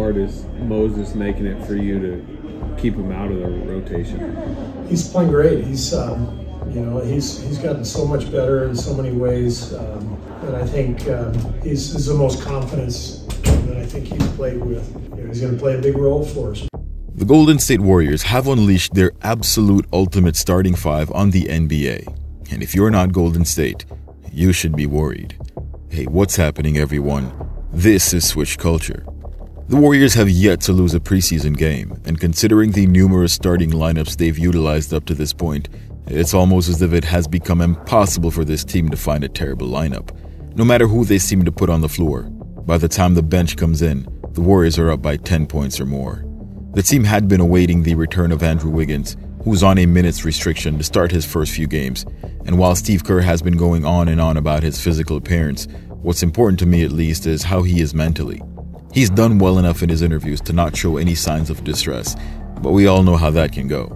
hard is Moses making it for you to keep him out of the rotation? He's playing great. He's gotten so much better in so many ways, and I think he's the most confidence that I think he's played with. He's going to play a big role for us. The Golden State Warriors have unleashed their absolute ultimate starting five on the NBA. And if you're not Golden State, you should be worried. Hey, what's happening, everyone? This is Switch Culture. The Warriors have yet to lose a preseason game, and considering the numerous starting lineups they've utilized up to this point, it's almost as if it has become impossible for this team to find a terrible lineup. No matter who they seem to put on the floor, by the time the bench comes in, the Warriors are up by 10 points or more. The team had been awaiting the return of Andrew Wiggins, who's on a minutes restriction to start his first few games, and while Steve Kerr has been going on and on about his physical appearance, what's important to me at least is how he is mentally. He's done well enough in his interviews to not show any signs of distress, but we all know how that can go.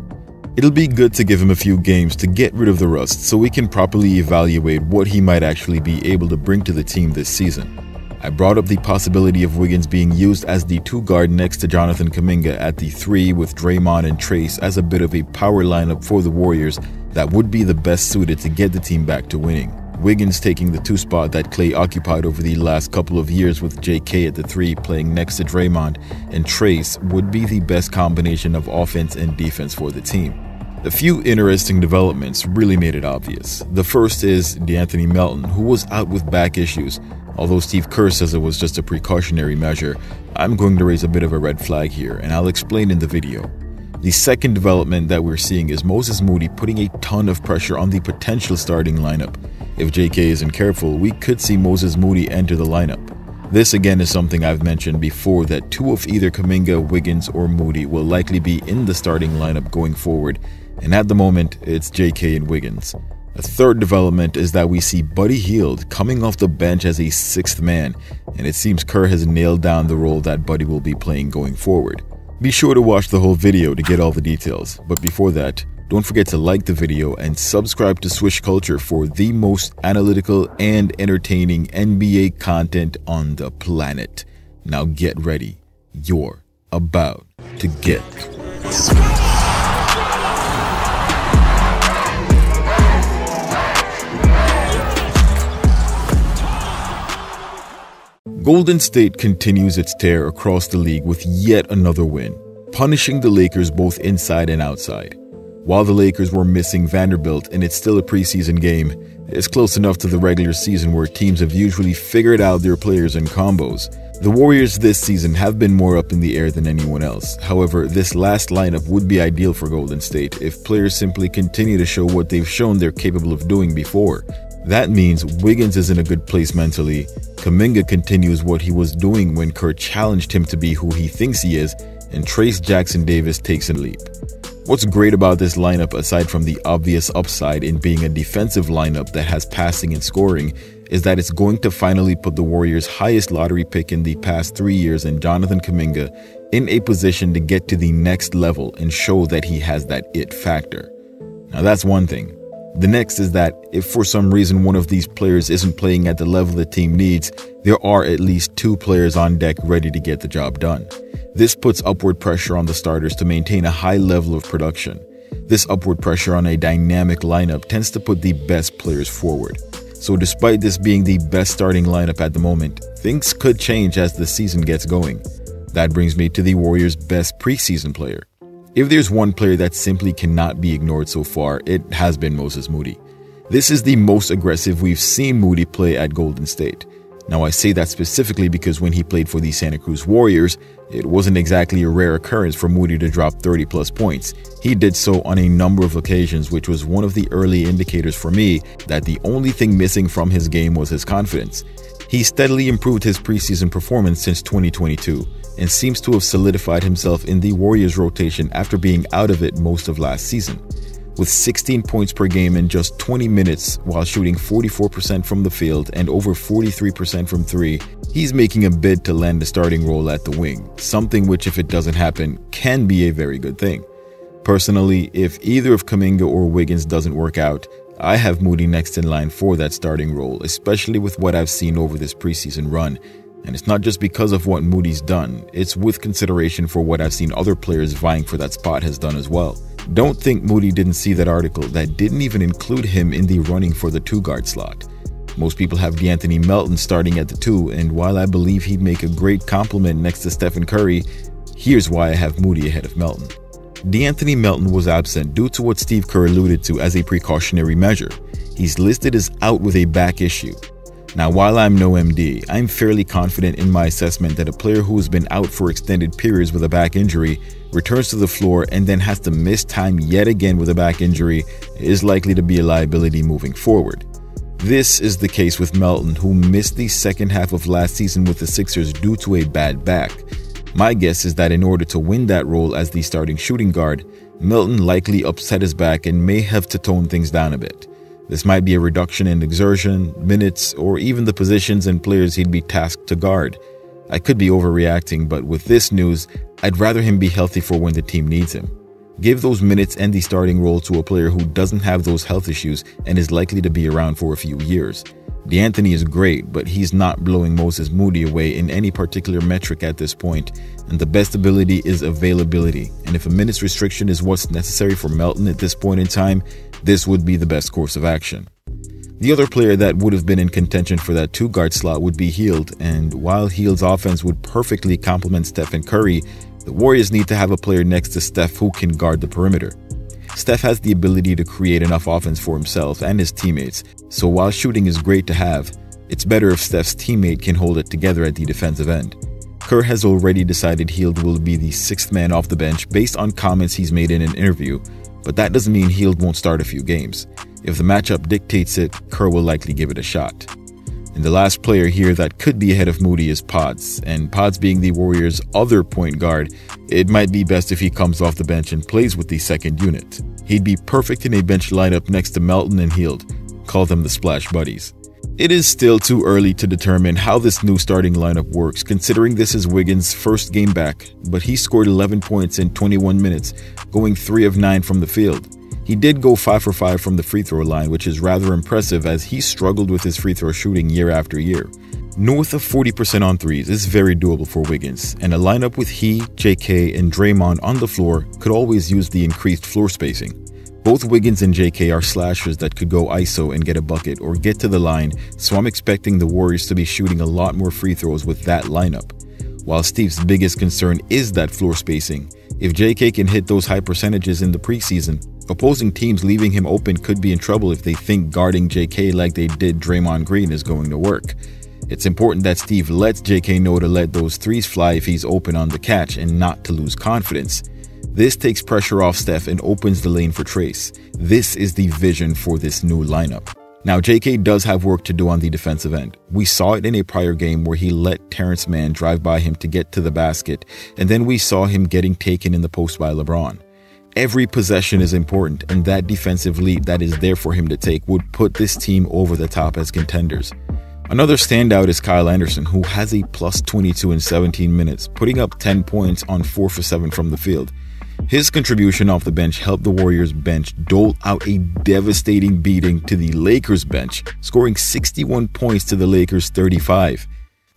It'll be good to give him a few games to get rid of the rust so we can properly evaluate what he might actually be able to bring to the team this season. I brought up the possibility of Wiggins being used as the 2 guard next to Jonathan Kuminga at the 3 with Draymond and Trace as a bit of a power lineup for the Warriors that would be the best suited to get the team back to winning. Wiggins taking the 2 spot that Klay occupied over the last couple of years with JK at the 3 playing next to Draymond and Trace would be the best combination of offense and defense for the team. A few interesting developments really made it obvious. The first is De'Anthony Melton, who was out with back issues. Although Steve Kerr says it was just a precautionary measure, I'm going to raise a bit of a red flag here, and I'll explain in the video. The second development that we're seeing is Moses Moody putting a ton of pressure on the potential starting lineup. If JK isn't careful, we could see Moses Moody enter the lineup. This again is something I've mentioned before, that 2 of either Kuminga, Wiggins, or Moody will likely be in the starting lineup going forward, and at the moment, it's JK and Wiggins. A third development is that we see Buddy Hield coming off the bench as a 6th man, and it seems Kerr has nailed down the role that Buddy will be playing going forward. Be sure to watch the whole video to get all the details, but before that, don't forget to like the video and subscribe to Swish Culture for the most analytical and entertaining NBA content on the planet. Now get ready. You're about to get Golden State continues its tear across the league with yet another win, punishing the Lakers both inside and outside. While the Lakers were missing Vanderbilt and it's still a preseason game, it's close enough to the regular season where teams have usually figured out their players and combos. The Warriors this season have been more up in the air than anyone else. However, this last lineup would be ideal for Golden State if players simply continue to show what they've shown they're capable of doing before. That means Wiggins is in a good place mentally, Kuminga continues what he was doing when Kerr challenged him to be who he thinks he is, and Trace Jackson-Davis takes a leap. What's great about this lineup, aside from the obvious upside in being a defensive lineup that has passing and scoring, is that it's going to finally put the Warriors' highest lottery pick in the past 3 years in Jonathan Kuminga in a position to get to the next level and show that he has that it factor. Now that's one thing. The next is that if for some reason one of these players isn't playing at the level the team needs, there are at least 2 players on deck ready to get the job done. This puts upward pressure on the starters to maintain a high level of production. This upward pressure on a dynamic lineup tends to put the best players forward. So despite this being the best starting lineup at the moment, things could change as the season gets going. That brings me to the Warriors' best preseason player. If there's one player that simply cannot be ignored so far, it has been Moses Moody. This is the most aggressive we've seen Moody play at Golden State. Now I say that specifically because when he played for the Santa Cruz Warriors, it wasn't exactly a rare occurrence for Moody to drop 30+ points. He did so on a number of occasions, which was one of the early indicators for me that the only thing missing from his game was his confidence. He steadily improved his preseason performance since 2022 and seems to have solidified himself in the Warriors rotation after being out of it most of last season. With 16 points per game in just 20 minutes while shooting 44% from the field and over 43% from 3, he's making a bid to land the starting role at the wing, something which, if it doesn't happen, can be a very good thing. Personally, if either of Kuminga or Wiggins doesn't work out, I have Moody next in line for that starting role, especially with what I've seen over this preseason run. And it's not just because of what Moody's done, it's with consideration for what I've seen other players vying for that spot has done as well. Don't think Moody didn't see that article that didn't even include him in the running for the 2-guard slot. Most people have DeAnthony Melton starting at the 2, and while I believe he'd make a great complement next to Stephen Curry, here's why I have Moody ahead of Melton. DeAnthony Melton was absent due to what Steve Kerr alluded to as a precautionary measure. He's listed as out with a back issue. Now, while I'm no MD, I'm fairly confident in my assessment that a player who has been out for extended periods with a back injury, returns to the floor, and then has to miss time yet again with a back injury is likely to be a liability moving forward. This is the case with Melton, who missed the second half of last season with the Sixers due to a bad back. My guess is that in order to win that role as the starting shooting guard, Melton likely upset his back and may have to tone things down a bit. This might be a reduction in exertion, minutes, or even the positions and players he'd be tasked to guard. I could be overreacting, but with this news, I'd rather him be healthy for when the team needs him. Give those minutes and the starting role to a player who doesn't have those health issues and is likely to be around for a few years. DeAnthony is great, but he's not blowing Moses Moody away in any particular metric at this point, and the best ability is availability, and if a minutes restriction is what's necessary for Melton at this point in time, this would be the best course of action. The other player that would have been in contention for that 2-guard slot would be Hield, and while Hield's offense would perfectly complement Stephen Curry, the Warriors need to have a player next to Steph who can guard the perimeter. Steph has the ability to create enough offense for himself and his teammates, so while shooting is great to have, it's better if Steph's teammate can hold it together at the defensive end. Kerr has already decided Hield will be the 6th man off the bench based on comments he's made in an interview, but that doesn't mean Hield won't start a few games. If the matchup dictates it, Kerr will likely give it a shot. And the last player here that could be ahead of Moody is Pods, and Pods being the Warriors' other point guard, it might be best if he comes off the bench and plays with the second unit. He'd be perfect in a bench lineup next to Melton and Hield. Call them the Splash Buddies. It is still too early to determine how this new starting lineup works, considering this is Wiggins' first game back, but he scored 11 points in 21 minutes, going 3 of 9 from the field. He did go 5 for 5 from the free throw line, which is rather impressive as he struggled with his free throw shooting year after year. North of 40% on threes is very doable for Wiggins, and a lineup with he, JK, and Draymond on the floor could always use the increased floor spacing. Both Wiggins and JK are slashers that could go ISO and get a bucket or get to the line, so I'm expecting the Warriors to be shooting a lot more free throws with that lineup. While Steve's biggest concern is that floor spacing, if JK can hit those high percentages in the preseason, opposing teams leaving him open could be in trouble if they think guarding JK like they did Draymond Green is going to work. It's important that Steve lets JK know to let those threes fly if he's open on the catch and not to lose confidence. This takes pressure off Steph and opens the lane for Trace. This is the vision for this new lineup. Now, JK does have work to do on the defensive end. We saw it in a prior game where he let Terrence Mann drive by him to get to the basket, and then we saw him getting taken in the post by LeBron. Every possession is important, and that defensive lead that is there for him to take would put this team over the top as contenders. Another standout is Kyle Anderson, who has a plus 22 in 17 minutes, putting up 10 points on 4 for 7 from the field. His contribution off the bench helped the Warriors bench dole out a devastating beating to the Lakers bench, scoring 61 points to the Lakers' 35.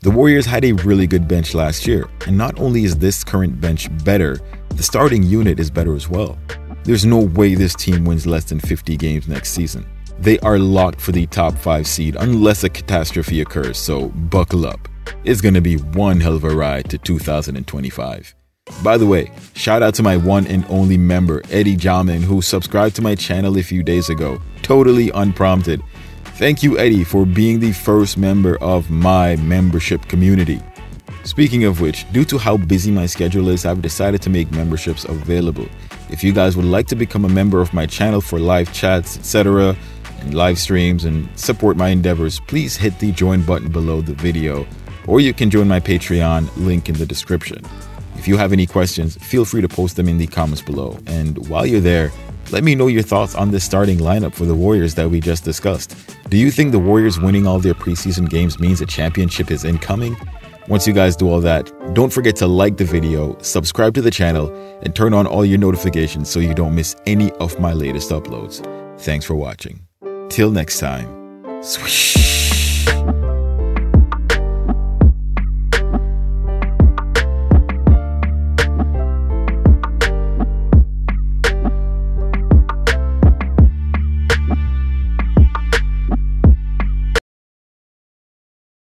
The Warriors had a really good bench last year, and not only is this current bench better, the starting unit is better as well. There's no way this team wins less than 50 games next season. They are locked for the top 5 seed unless a catastrophe occurs, so buckle up. It's going to be one hell of a ride to 2025. By the way, shout out to my one and only member, Eddie Jamin, who subscribed to my channel a few days ago, totally unprompted. Thank you, Eddie, for being the first member of my membership community. Speaking of which, due to how busy my schedule is, I've decided to make memberships available. If you guys would like to become a member of my channel for live chats, etc., and live streams and support my endeavors, please hit the join button below the video, or you can join my Patreon, link in the description. If you have any questions, feel free to post them in the comments below. And while you're there, let me know your thoughts on this starting lineup for the Warriors that we just discussed. Do you think the Warriors winning all their preseason games means a championship is incoming? Once you guys do all that, don't forget to like the video, subscribe to the channel, and turn on all your notifications so you don't miss any of my latest uploads. Thanks for watching. Till next time. Swish!